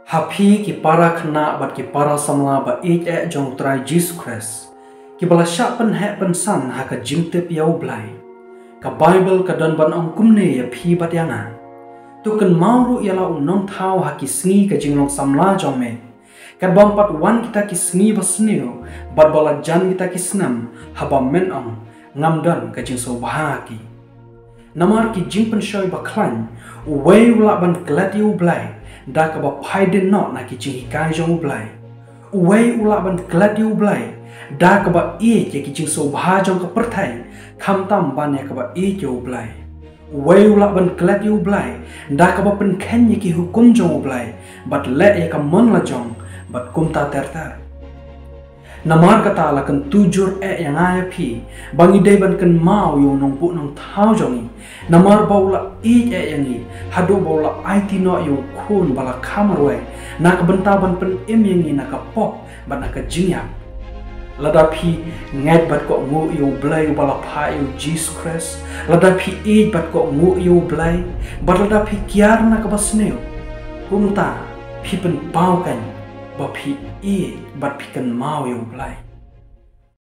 Hapi ki para khna bat ki para samla ba jong trai Jesus Christ ki bala syak pen hek pen san ha ka jingtip yau blai ka Bible ka dan ban ong kumne ya phi bat yana tu kan mauru yala nong thau ha ki sngi ka jinglong samla jong me ka bam pat wan kita ki sngi basneo bat bala jan kita ki snam ha ba men ong ngam dan ka jing so bah ki namar ki jingpen shoy ba klan wei ula ban klat yu blai da ka ba phaiden no na ki ching kai jong blai wei ula ban klat yu blai da ka ba e ke ki ching so bha jong ka perthai kham tam ban ya ka ba e ke blai wei ula ban klat yu blai da ka ba pen khen ye ki hukum jong blai bat le ya ka mon la jong bat kum ta ter ter namar kata la kan tujur yang aya phi bangi dei ban kan mau yo nong pu nong thau jongi namar baula yang ni hadu baula IT no yo khun bala khamarwe na ka benta ban pen yang ni na ka pop ban na ka jingya lada phi ngai bat ko ngu yo blai bala pha yo Jesus Christ lada phi bat ko ngu yo blai bat lada phi kiar na ka basneo kumta phi pen pau kan ba phi bat phi kan mau yo blai